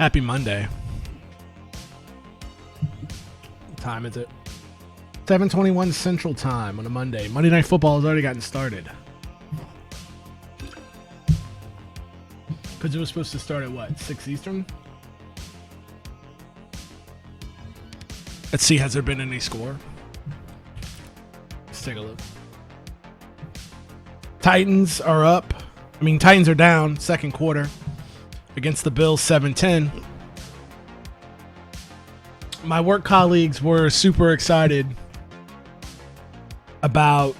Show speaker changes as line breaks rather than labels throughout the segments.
Happy Monday. What time is it? 7:21 Central Time on a Monday. Monday Night Football has already gotten started. Because it was supposed to start at what? 6 Eastern? Let's see, has there been any score? Let's take a look. Titans are up. Titans are down second quarter against the Bills 7-10. My work colleagues were super excited about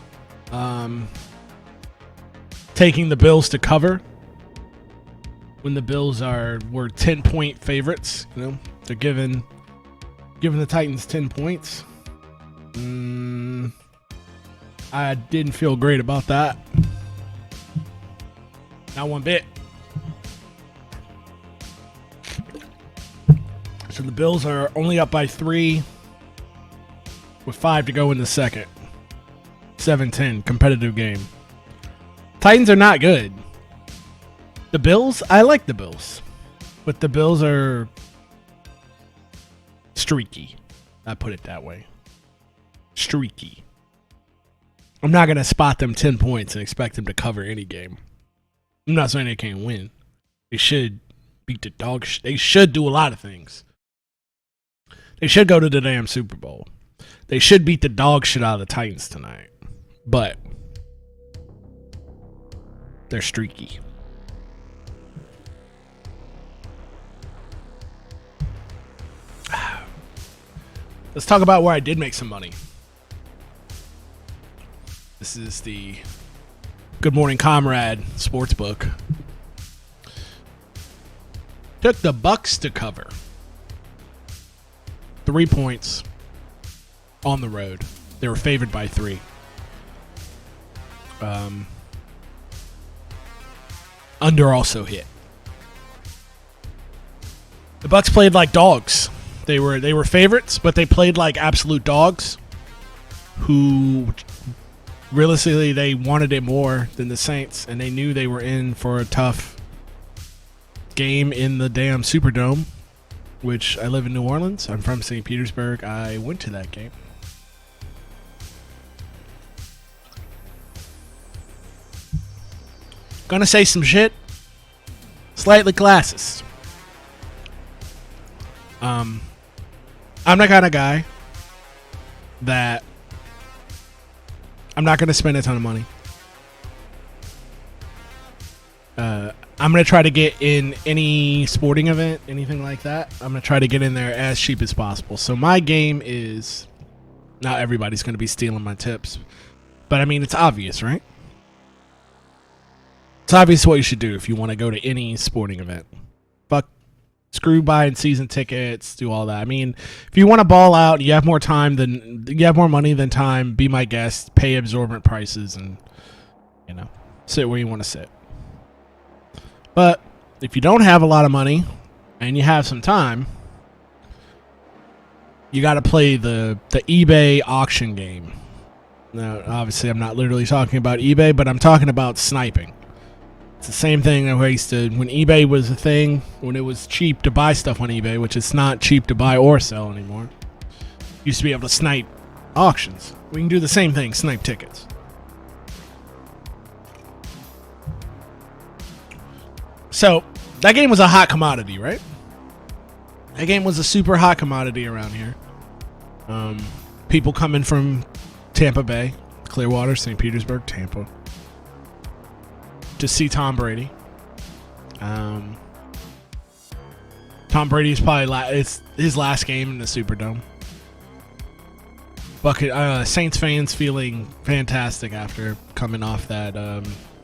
taking the Bills to cover when the Bills were 10-point favorites. You know, they're giving the Titans 10 points. I didn't feel great about that. Not one bit. So the Bills are only up by 3 with 5 to go in the second. 7-10, competitive game. Titans are not good. The Bills, I like the Bills. But the Bills are streaky. I put it that way. Streaky. I'm not going to spot them 10 points and expect them to cover any game. I'm not saying they can't win. They should beat the dog. They should do a lot of things. They should go to the damn Super Bowl. They should beat the dog shit out of the Titans tonight. But they're streaky. Let's talk about where I did make some money. This is the Good Morning Comrade Sportsbook. Took the Bucks to cover. 3 points on the road. They were favored by 3. Under also hit. The Bucks played like dogs. They were favorites, but they played like absolute dogs who realistically they wanted it more than the Saints, and they knew they were in for a tough game in the damn Superdome, which I live in New Orleans. I'm from St. Petersburg. I went to that game. Gonna say some shit. Slightly classist. I'm the kind of guy that I'm not going to spend a ton of money. I'm going to try to get in any sporting event, anything like that. I'm going to try to get in there as cheap as possible. So my game is, not everybody's going to be stealing my tips, but it's obvious, right? It's obvious what you should do if you want to go to any sporting event. Screw buying season tickets, do all that. If you want to ball out, you have more money than time, be my guest, pay absorbent prices, and sit where you want to sit. But if you don't have a lot of money and you have some time, you got to play the eBay auction game. Now, obviously, I'm not literally talking about eBay, but I'm talking about sniping. It's the same thing that I used to, when eBay was a thing, when it was cheap to buy stuff on eBay, which it's not cheap to buy or sell anymore. You used to be able to snipe auctions. We can do the same thing, snipe tickets. So, that game was a hot commodity, right? That game was a super hot commodity around here. People coming from Tampa Bay, Clearwater, St. Petersburg, Tampa, to see Tom Brady. Tom Brady's probably it's his last game in the Superdome. Saints fans feeling fantastic after coming off that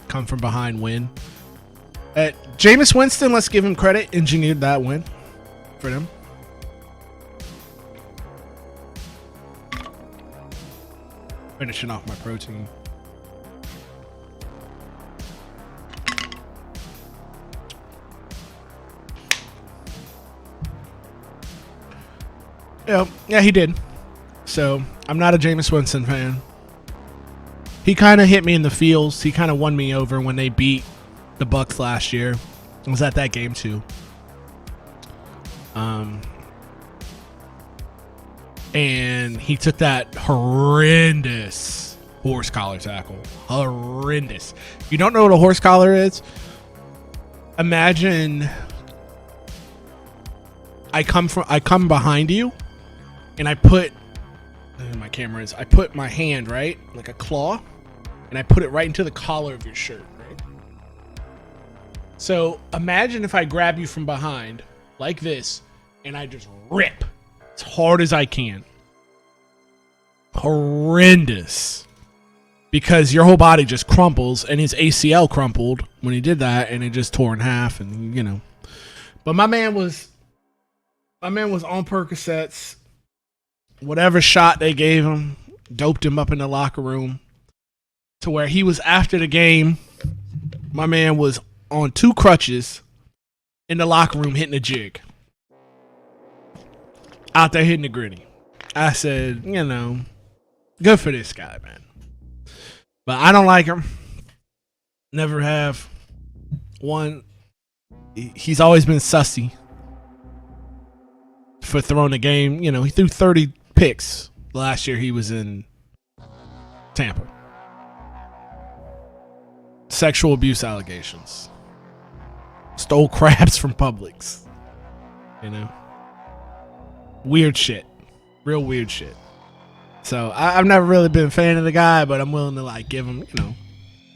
come from behind win. Jameis Winston, let's give him credit, engineered that win for them. Finishing off my protein. Yeah, he did. So, I'm not a Jameis Winston fan. He kind of hit me in the feels. He kind of won me over when they beat the Bucks last year. I was at that game too. And he took that horrendous horse collar tackle. Horrendous. If you don't know what a horse collar is, imagine I come behind you and I put I put my hand, right? Like a claw, and I put it right into the collar of your shirt, right? So imagine if I grab you from behind like this and I just rip as hard as I can. Horrendous. Because your whole body just crumples, and his ACL crumpled when he did that, and it just tore in half, and you know. But my man was on Percocets. Whatever shot they gave him, doped him up in the locker room to where he was, after the game, my man was on 2 crutches in the locker room hitting a jig. Out there hitting the gritty. I said, you know, good for this guy, man. But I don't like him. Never have. One, he's always been sussy for throwing the game. You know, he threw 30 picks last year he was in Tampa. Sexual abuse allegations. Stole crabs from Publix. You know? Weird shit. Real weird shit. So I've never really been a fan of the guy, but I'm willing to like give him, you know.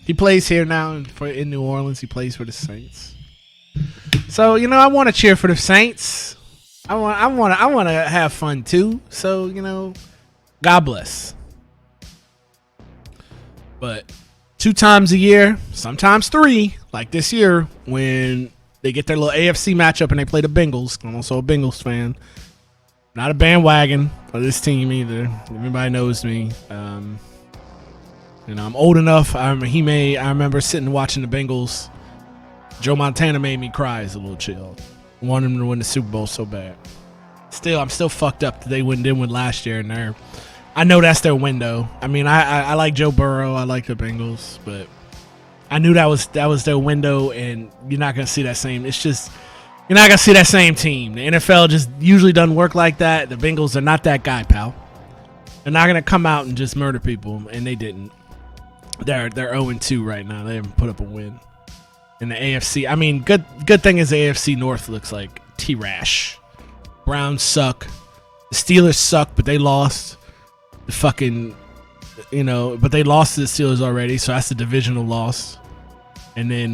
He plays here now in New Orleans. He plays for the Saints. So, you know, I want to cheer for the Saints. I want to have fun too. So, you know, God bless. But 2 times a year, sometimes 3, like this year when they get their little AFC matchup and they play the Bengals. I'm also a Bengals fan. Not a bandwagon for this team either. Everybody knows me. You know, I'm old enough. I remember sitting and watching the Bengals. Joe Montana made me cry as a little child. Wanted him to win the Super Bowl so bad. I'm still fucked up that they didn't win last year, and I know that's their window. I mean, I like Joe Burrow. I like the Bengals, but I knew that was their window, and you're not gonna see that same. It's just you're not gonna see that same team. The NFL just usually doesn't work like that. The Bengals are not that guy, pal. They're not gonna come out and just murder people, and they didn't. They're 0-2 right now. They haven't put up a win in the AFC. I mean, good thing is the AFC North looks like T-Rash. Browns suck. The Steelers suck, but they lost. The fucking, you know, but they lost to the Steelers already, so that's a divisional loss. And then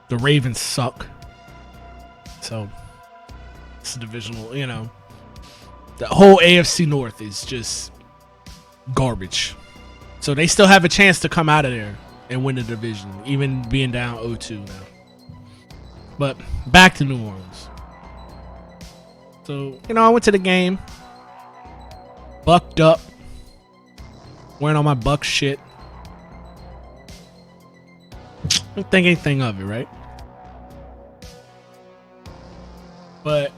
the Ravens suck. So it's a divisional, you know. The whole AFC North is just garbage. So they still have a chance to come out of there and win the division, even being down 0-2 now. But back to New Orleans. So, you know, I went to the game, bucked up, wearing all my Buck shit. Don't think anything of it, right? But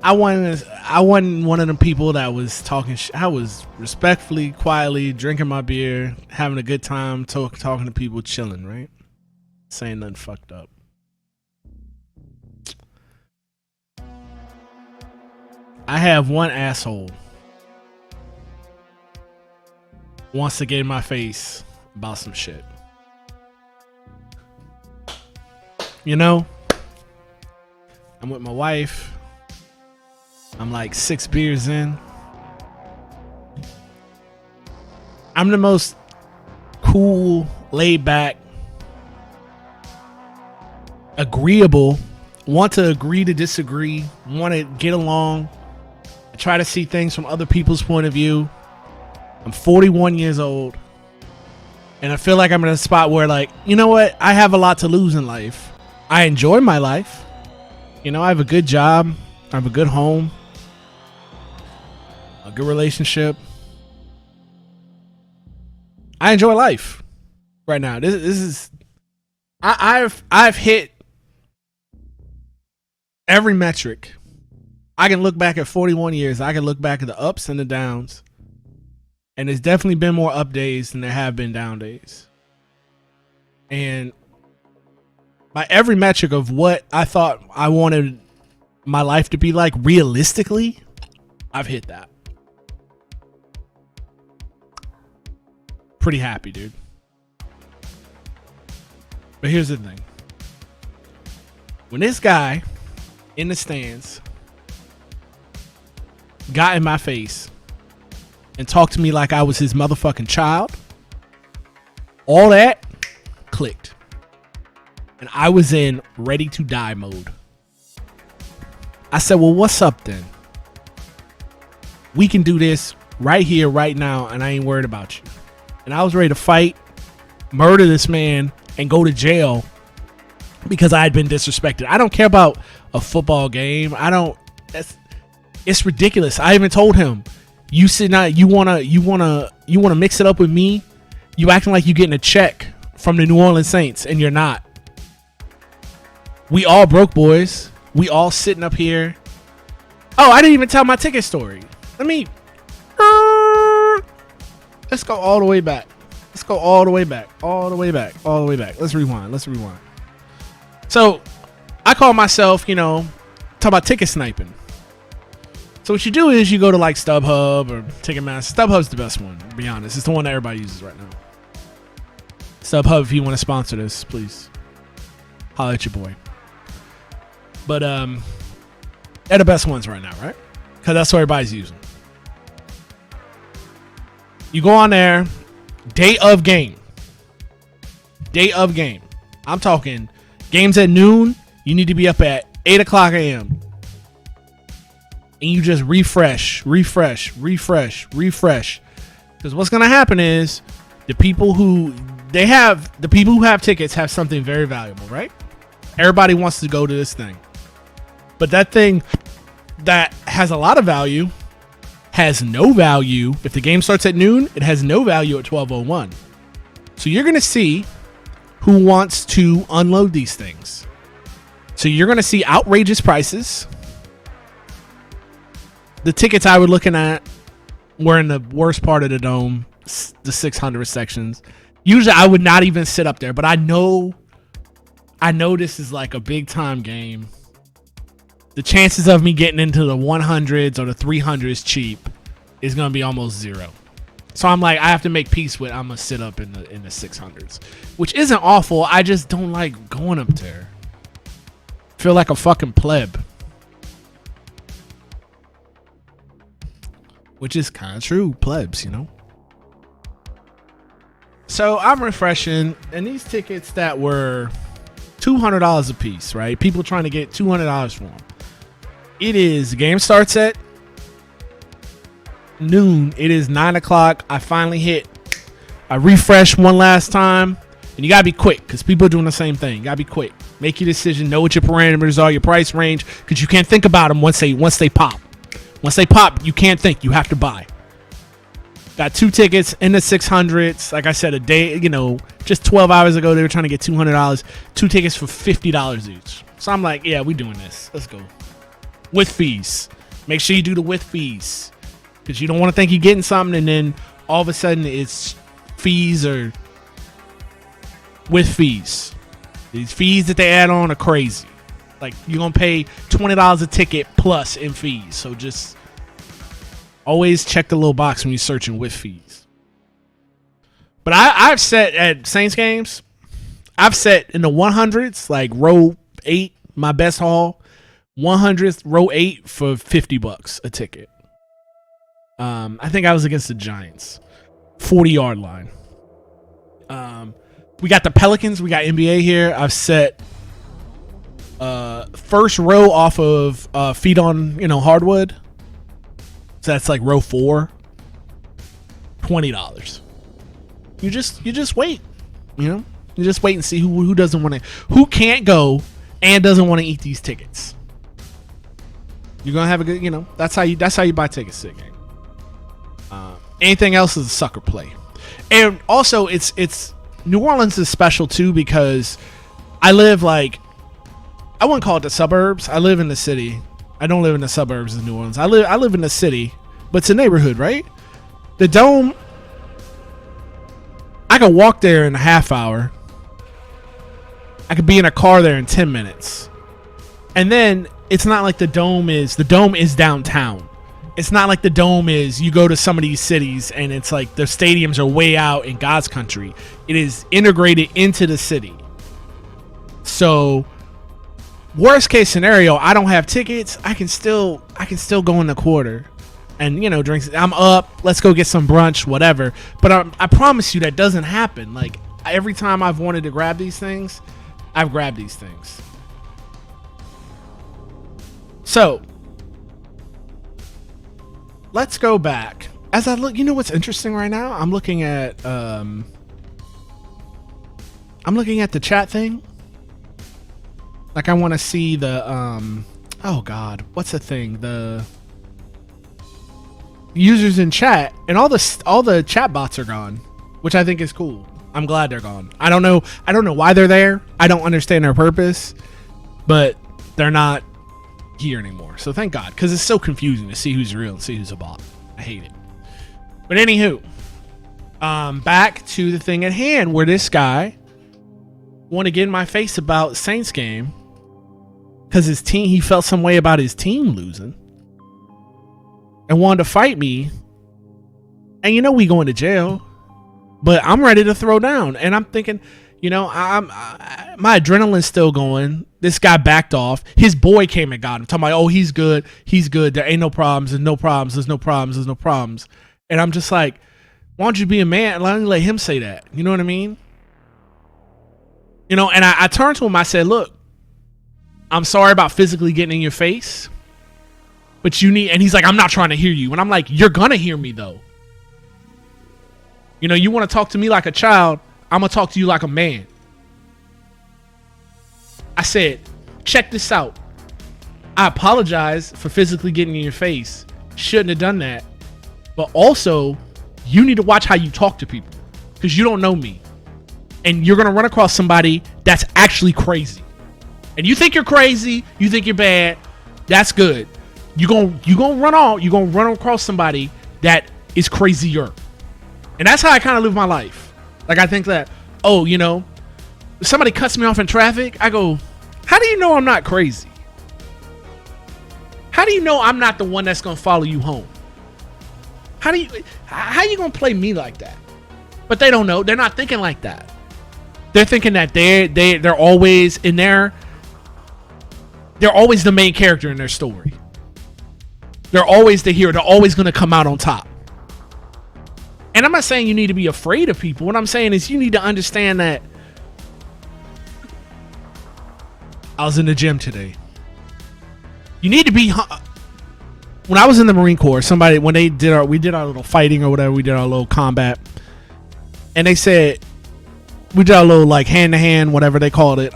I wasn't one of them people that was talking. I was respectfully, quietly drinking my beer, having a good time, talking to people, chilling, right? Saying nothing fucked up. I have one asshole wants to get in my face about some shit. You know, I'm with my wife. I'm like 6 beers in. I'm the most cool, laid back, agreeable, want to agree to disagree, want to get along, try to see things from other people's point of view. I'm 41 years old, and I feel like I'm in a spot where, like, you know what? I have a lot to lose in life. I enjoy my life. You know, I have a good job. I have a good home. A good relationship. I enjoy life right now. This is I've hit every metric. I can look back at 41 years. I can look back at the ups and the downs. And there's definitely been more up days than there have been down days. And by every metric of what I thought I wanted my life to be like realistically, I've hit that. Pretty happy, dude. But here's the thing. When this guy in the stands got in my face and talked to me like I was his motherfucking child, all that clicked. And I was in ready to die mode. I said, well, what's up then? We can do this right here, right now, and I ain't worried about you. And I was ready to fight, murder this man, and go to jail because I had been disrespected. I don't care about a football game. It's ridiculous. I even told him, you wanna mix it up with me? You acting like you getting a check from the New Orleans Saints, and you're not. We all broke, boys. We all sitting up here. Oh, I didn't even tell my ticket story. Let's go all the way back. Let's rewind. So I call myself, talk about ticket sniping. So what you do is you go to like StubHub or Ticketmaster. StubHub's the best one, to be honest. It's the one that everybody uses right now. StubHub, if you want to sponsor this, please holler at your boy. But they're the best ones right now, right? Because that's what everybody's using. You go on there, day of game. I'm talking games at noon. You need to be up at 8 o'clock a.m. And you just refresh. Because what's going to happen is the people who have tickets have something very valuable, right? Everybody wants to go to this thing. But that thing that has a lot of value has no value. If the game starts at noon, it has no value at 12:01. So you're going to see who wants to unload these things. So you're going to see outrageous prices. The tickets I was looking at were in the worst part of the dome, the 600 sections. Usually I would not even sit up there, but I know this is like a big time game. The chances of me getting into the 100s or the 300s cheap is going to be almost zero. So I'm like, I have to make peace with I'm going to sit up in the 600s, which isn't awful. I just don't like going up there. Feel like a fucking pleb. Which is kind of true, plebs, So I'm refreshing, and these tickets that were $200 a piece, right? People trying to get $200 for them. The game starts at noon. It is 9 o'clock. I refresh one last time, and you gotta be quick because people are doing the same thing. You gotta be quick. Make your decision. Know what your parameters are, your price range, because you can't think about them once they pop. Once they pop, you can't think. You have to buy. Got 2 tickets in the 600s. Like I said, a day, just 12 hours ago, they were trying to get $200. 2 tickets for $50 each. So I'm like, yeah, we doing this. Let's go. With fees. Make sure you do the with fees. Because you don't want to think you're getting something and then all of a sudden it's fees or with fees. These fees that they add on are crazy. Like, you're going to pay $20 a ticket plus in fees. So just always check the little box when you're searching with fees. But I've set at Saints games, I've set in the 100s, like row 8, my best haul, 100th, row 8 for $50 a ticket. I think I was against the Giants. 40-yard line. We got the Pelicans. We got NBA here. I've set first row off of feet on hardwood. So that's like row 4. $20. You just wait. You just wait and see who doesn't want to, who can't go and doesn't want to eat these tickets. You're gonna have a good, that's how you buy tickets to the game. Anything else is a sucker play. And also it's New Orleans is special too because I live I wouldn't call it the suburbs. I live in the city. I don't live in the suburbs of New Orleans. I live in the city, but it's a neighborhood, right? The Dome, I can walk there in a half hour. I could be in a car there in 10 minutes. And then it's not like the dome is downtown. It's not like the dome is, you go to some of these cities and it's like the stadiums are way out in God's country. It is integrated into the city. So worst case scenario, I don't have tickets. I can still go in the quarter and, you know, drinks. I'm up. Let's go get some brunch, whatever. But I promise you that doesn't happen. Like, every time I've wanted to grab these things, I've grabbed these things. So let's go back. As I look, you know what's interesting right now? I'm looking at the chat thing. Like, I want to see the oh god, what's the thing? The users in chat, and all the chat bots are gone, which I think is cool. I'm glad they're gone. I don't know why they're there. I don't understand their purpose, but they're not here anymore. So thank God, because it's so confusing to see who's real and see who's a bot. I hate it. But anywho, back to the thing at hand, where this guy want to get in my face about Saints game because his team, he felt some way about his team losing and wanted to fight me. And you know we going to jail, but I'm ready to throw down. And I'm thinking, you know, my adrenaline's still going. This guy backed off. His boy came and got him, talking about, oh, he's good. There ain't no problems. There's no problems. And I'm just like, why don't you be a man? Let him say that. You know what I mean? You know, and I turned to him. I said, look, I'm sorry about physically getting in your face, but you need, and he's like, I'm not trying to hear you. And I'm like, you're going to hear me though. You know, you want to talk to me like a child, I'm going to talk to you like a man. I said, check this out. I apologize for physically getting in your face. Shouldn't have done that. But also, you need to watch how you talk to people, because you don't know me. And you're going to run across somebody that's actually crazy. And you think you're crazy, you think you're bad, that's good. You're going to run across somebody that is crazier. And that's how I kind of live my life. Like, I think that, oh, you know, if somebody cuts me off in traffic, I go, how do you know I'm not crazy? How do you know I'm not the one that's going to follow you home? How you going to play me like that? But they don't know. They're not thinking like that. They're thinking that they're always in there. They're always the main character in their story. They're always the hero. They're always going to come out on top. And I'm not saying you need to be afraid of people. What I'm saying is you need to understand that. I was in the gym today. You need to be. When I was in the Marine Corps, we did our little fighting or whatever, we did our little combat, and they said we did our little like hand to hand, whatever they called it,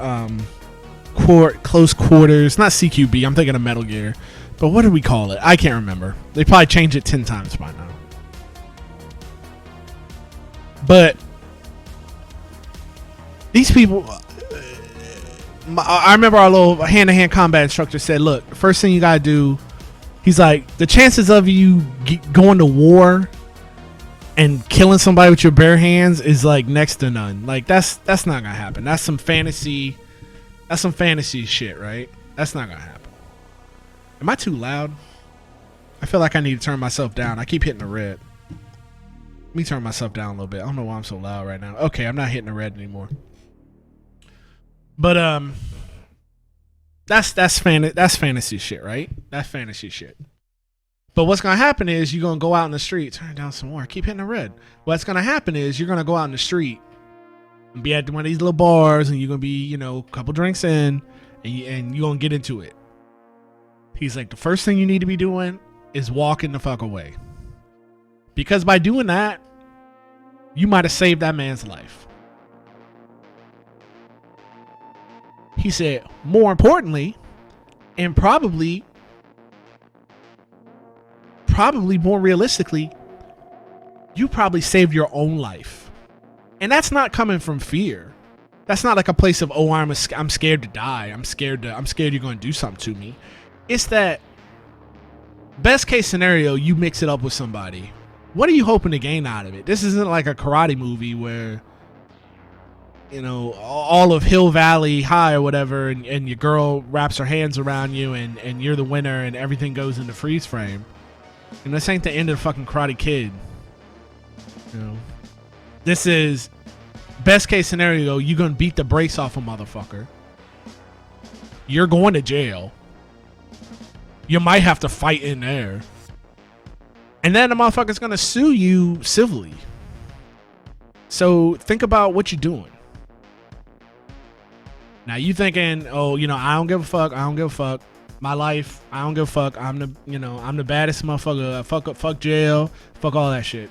close quarters, not CQB. I'm thinking of Metal Gear, but what did we call it? I can't remember. They probably changed it 10 times by now. But these people, I remember our little hand-to-hand combat instructor said, look, the first thing you gotta do, he's like, the chances of you going to war and killing somebody with your bare hands is like next to none. Like, that's not gonna happen. That's some fantasy shit, right? That's not gonna happen. Am I too loud? I feel like I need to turn myself down. I keep hitting the red. Let me turn myself down a little bit. I don't know why I'm so loud right now. Okay, I'm not hitting the red anymore. But that's fantasy shit, right? That's fantasy shit. But what's gonna happen is you're gonna go out in the street. Turn it down some more. I keep hitting the red. What's gonna happen is you're gonna go out in the street and be at one of these little bars, and you're gonna be, you know, a couple drinks in, and you're gonna get into it. He's like, the first thing you need to be doing is walking the fuck away. Because by doing that, you might have saved that man's life. He said, more importantly, and probably more realistically, you probably saved your own life. And that's not coming from fear. That's not like a place of, oh, I'm scared to die. I'm scared you're going to do something to me. It's that best case scenario, you mix it up with somebody. What are you hoping to gain out of it? This isn't like a karate movie where you know, all of Hill Valley High or whatever, and your girl wraps her hands around you, and you're the winner, and everything goes into freeze frame. And this ain't the end of the fucking Karate Kid. You know, this is best case scenario. You're gonna beat the brakes off a motherfucker. You're going to jail. You might have to fight in there, and then the motherfucker's gonna sue you civilly. So think about what you're doing. Now you thinking, oh, you know, I don't give a fuck. I don't give a fuck. My life, I don't give a fuck. I'm the baddest motherfucker. Fuck jail. Fuck all that shit.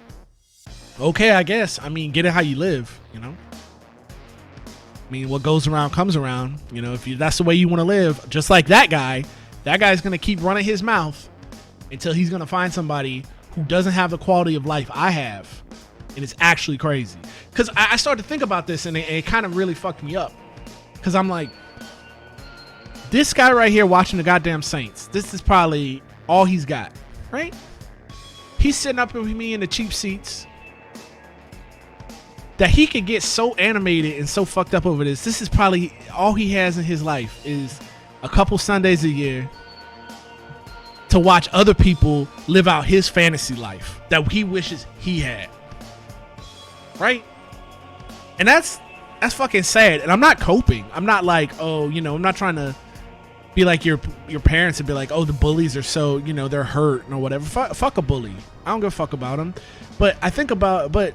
Okay, I guess. I mean, get it how you live, you know? I mean, what goes around comes around. You know, if that's the way you want to live, just like that guy's going to keep running his mouth until he's going to find somebody who doesn't have the quality of life I have. And it's actually crazy. Because I started to think about this, and it kind of really fucked me up. Because I'm like, this guy right here watching the goddamn Saints, this is probably all he's got, right? He's sitting up with me in the cheap seats. That he could get so animated and so fucked up over this. This is probably all he has in his life is a couple Sundays a year to watch other people live out his fantasy life that he wishes he had. Right? And that's fucking sad. And I'm not coping. I'm not like, oh, you know, I'm not trying to be like your parents and be like, oh, the bullies are so, you know, they're hurt or whatever. Fuck a bully. I don't give a fuck about them. But I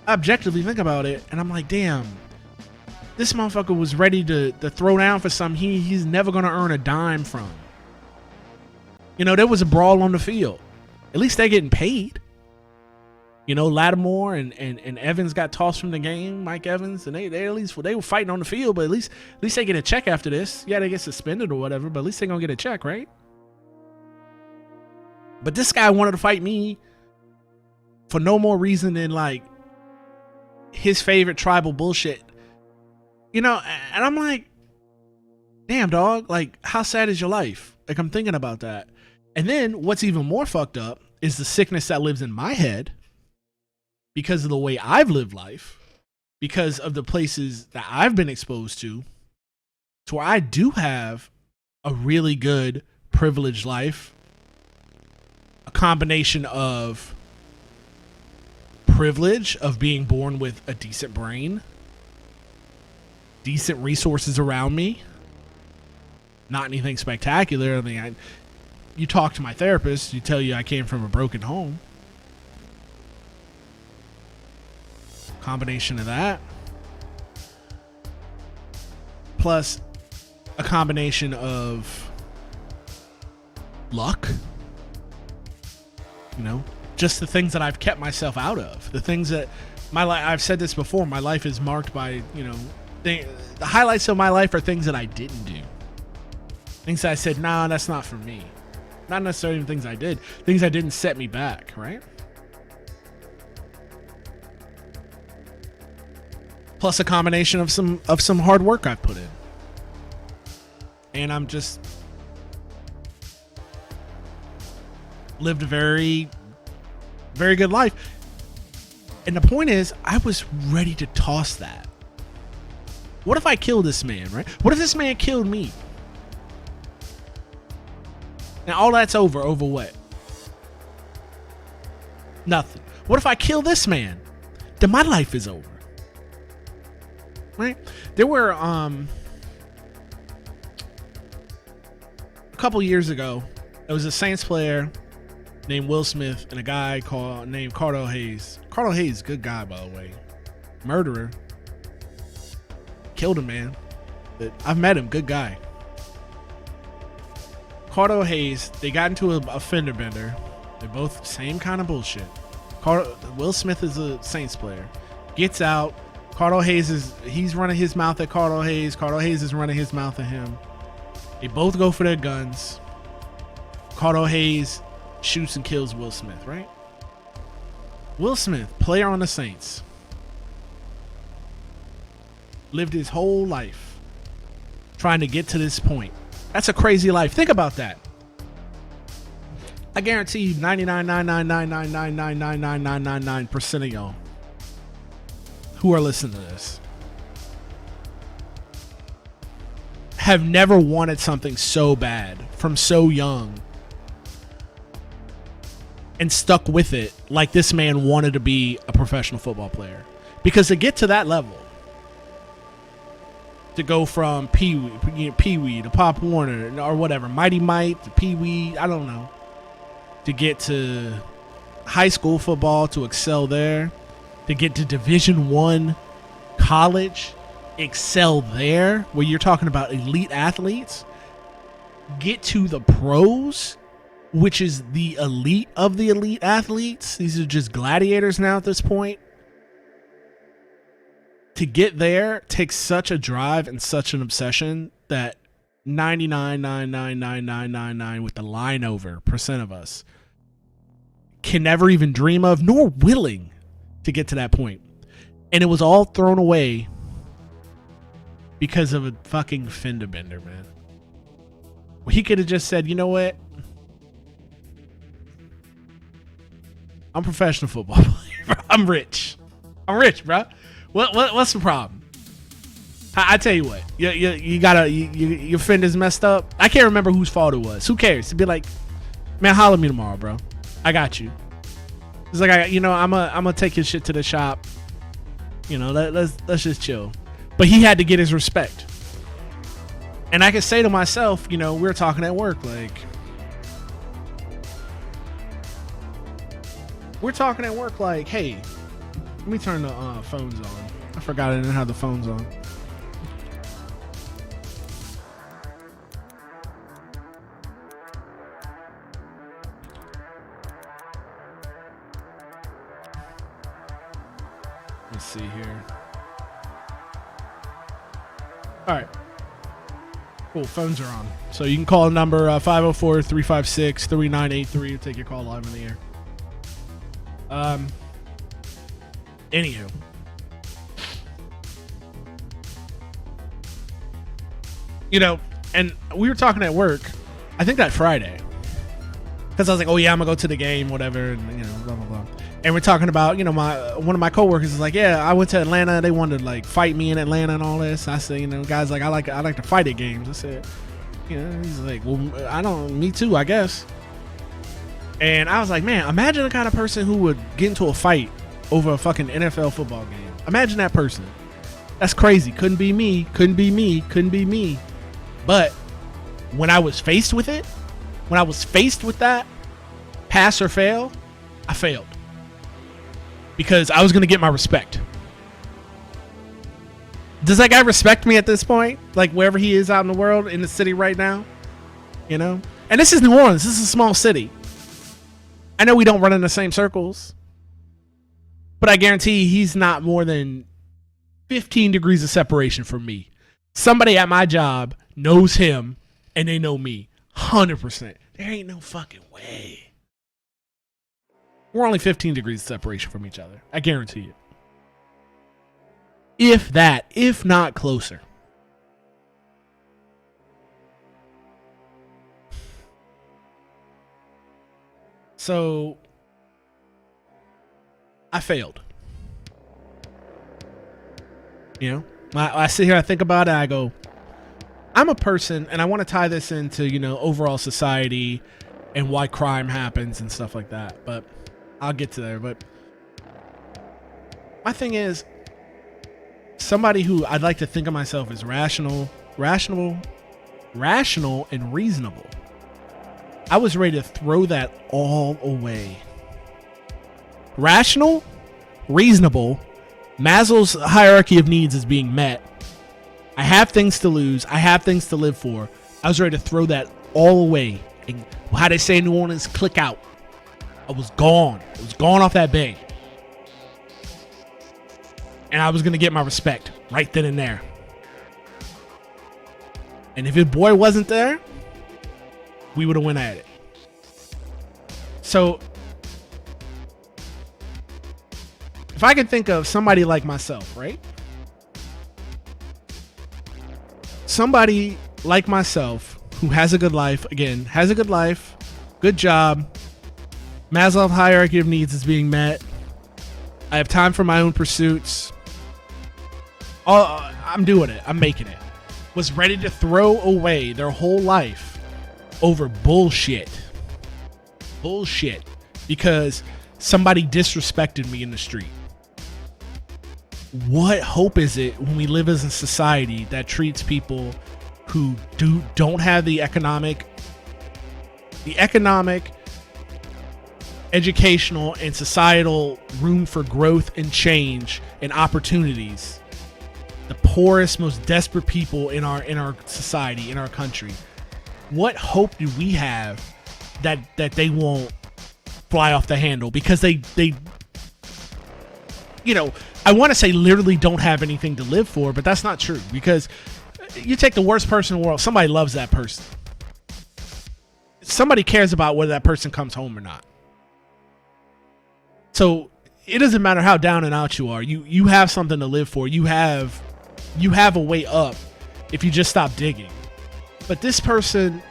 objectively think about it, and I'm like, damn, this motherfucker was ready to throw down for something he's never gonna earn a dime from. You know, there was a brawl on the field. At least they're getting paid. You know, Lattimore and Evans got tossed from the game, Mike Evans, and they were fighting on the field, but at least they get a check after this. Yeah, they get suspended or whatever, but at least they're gonna get a check, right? But this guy wanted to fight me for no more reason than like his favorite tribal bullshit, you know. And I'm like, damn, dog, like, how sad is your life? Like, I'm thinking about that. And then what's even more fucked up is the sickness that lives in my head because of the way I've lived life, because of the places that I've been exposed to where I do have a really good privileged life, a combination of privilege of being born with a decent brain, decent resources around me, not anything spectacular. I mean, you talk to my therapist, you tell you I came from a broken home. Combination of that, plus a combination of luck, you know, just the things that I've kept myself out of, the things that my life, I've said this before, my life is marked by, you know, the highlights of my life are things that I didn't do. Things that I said, nah, that's not for me. Not necessarily even things I did. Things that didn't set me back, right? Plus a combination of some hard work I've put in. And I'm just lived a very, very good life. And the point is, I was ready to toss that. What if I killed this man, right? What if this man killed me? Now all that's over what? Nothing. What if I kill this man? Then my life is over. Right? There were a couple years ago, there was a Saints player named Will Smith and a guy named Cardell Hayes. Cardell Hayes, good guy, by the way. Murderer. Killed a man. But I've met him, good guy. Cardell Hayes, they got into a fender bender. They're both same kind of bullshit. Will Smith is a Saints player. Gets out. Cardell Hayes he's running his mouth at Cardell Hayes. Cardell Hayes is running his mouth at him. They both go for their guns. Cardell Hayes shoots and kills Will Smith, right? Will Smith, player on the Saints, lived his whole life trying to get to this point. That's a crazy life. Think about that. I guarantee you 99.999999999% of y'all who are listening to this have never wanted something so bad from so young and stuck with it like this man wanted to be a professional football player. Because to get to that level, to go from Pee-wee to Pop Warner or whatever, Mighty Mike to Pee-wee, I don't know, to get to high school football, to excel there, to get to Division I college, excel there, where you're talking about elite athletes, get to the pros, which is the elite of the elite athletes. These are just gladiators now at this point. To get there takes such a drive and such an obsession that 99.99999 with the line over percent of us can never even dream of, nor willing to get to that point. And it was all thrown away because of a fucking fender bender, man. He could have just said, you know what? I'm a professional football player. I'm rich. I'm rich, bro. What's the problem? I tell you what, you gotta your fender's messed up. I can't remember whose fault it was. Who cares? To be like, man, holler at me tomorrow, bro. I got you. It's like I'm gonna take your shit to the shop. You know, let's just chill. But he had to get his respect. And I can say to myself, you know, we're talking at work, like, hey, let me turn the phones on. I forgot I didn't have the phones on. Let's see here. All right. Cool, phones are on. So you can call number 504-356-3983 to take your call live in the air. Anywho. You know, and we were talking at work, I think that Friday. Because I was like, oh yeah, I'm going to go to the game, whatever, and, you know, blah, blah, blah. And we're talking about, you know, one of my coworkers is like, yeah, I went to Atlanta. They wanted to, like, fight me in Atlanta and all this. I said, you know, guys, like, I like to fight at games. I said, you know, he's like, well, me too, I guess. And I was like, man, imagine the kind of person who would get into a fight over a fucking NFL football game. Imagine that person. That's crazy. Couldn't be me. But when I was faced with it, when I was faced with that, pass or fail, I failed. Because I was going to get my respect. Does that guy respect me at this point? Like, wherever he is out in the world, in the city right now? You know? And this is New Orleans. This is a small city. I know we don't run in the same circles. But I guarantee he's not more than 15 degrees of separation from me. Somebody at my job knows him, and they know me. 100%. There ain't no fucking way. We're only 15 degrees of separation from each other. I guarantee you. If that, if not closer. So, I failed. You know? I sit here, I think about it, I go, I'm a person, and I want to tie this into, you know, overall society and why crime happens and stuff like that. But I'll get to there. But my thing is, somebody who I'd like to think of myself as rational and reasonable. I was ready to throw that all away. Rational, reasonable, Maslow's hierarchy of needs is being met. I have things to lose. I have things to live for. I was ready to throw that all away. And how they say in New Orleans, click out. I was gone. I was gone off that bay. And I was going to get my respect right then and there. And if his boy wasn't there, we would have went at it. So, if I could think of somebody like myself, right? Somebody like myself who has a good life, good job, Maslow's hierarchy of needs is being met. I have time for my own pursuits. I'm doing it. I'm making it. was ready to throw away their whole life over bullshit. Bullshit. Because somebody disrespected me in the street. What hope is it when we live as a society that treats people who don't have the economic, educational, and societal room for growth and change and opportunities? The poorest, most desperate people in our society, in our country. What hope do we have that they won't fly off the handle? Because they I want to say literally don't have anything to live for, but that's not true. Because you take the worst person in the world, somebody loves that person. Somebody cares about whether that person comes home or not. So it doesn't matter how down and out you are. You have something to live for. You have a way up if you just stop digging. But this person,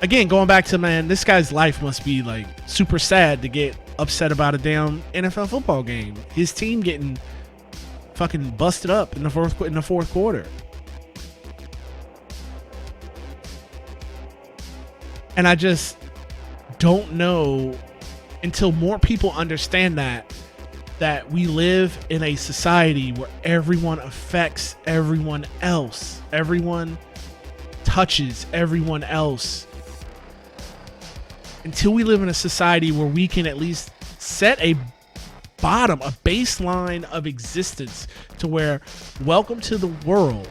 again, going back to, man, this guy's life must be like super sad to get upset about a damn NFL football game. His team getting fucking busted up in the fourth quarter. And I just don't know, until more people understand that we live in a society where everyone affects everyone else. Everyone touches everyone else. Until we live in a society where we can at least set a baseline of existence to where, welcome to the world.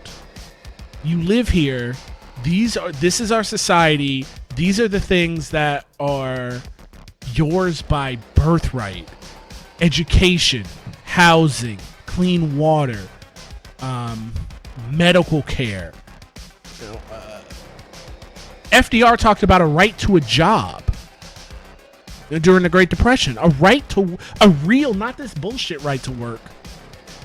You live here. This is our society. These are the things that are yours by birthright. Education, housing, clean water, medical care. FDR talked about a right to a job during the Great Depression. A real, not this bullshit right to work,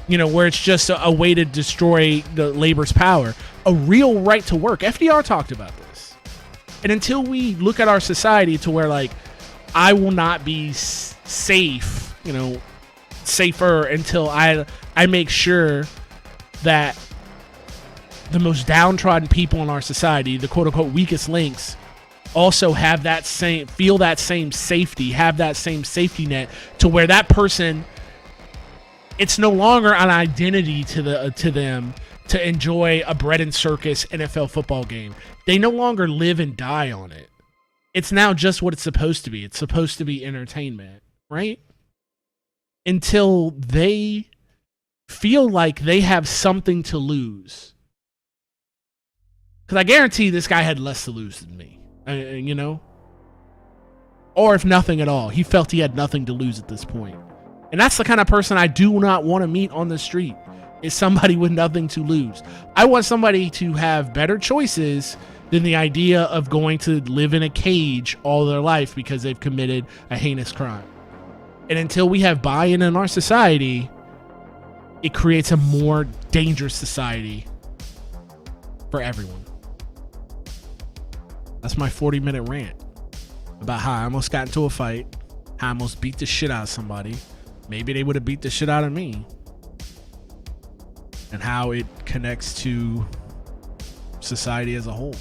where it's just a way to destroy the labor's power. A real right to work. FDR talked about this. And until we look at our society to where, like, I will not be safe, safer until I make sure that the most downtrodden people in our society, the quote unquote weakest links, also have feel that same safety, have that same safety net, to where that person, it's no longer an identity to them to enjoy a bread and circus NFL football game. They no longer live and die on it. It's now just what it's supposed to be. It's supposed to be entertainment, right? Until they feel like they have something to lose. Because I guarantee this guy had less to lose than me, Or if nothing at all, he felt he had nothing to lose at this point. And that's the kind of person I do not want to meet on the street, is somebody with nothing to lose. I want somebody to have better choices than the idea of going to live in a cage all their life because they've committed a heinous crime. And until we have buy-in in our society, it creates a more dangerous society for everyone. That's my 40-minute rant about how I almost got into a fight, how I almost beat the shit out of somebody. Maybe they would have beat the shit out of me. And how it connects to society as a whole.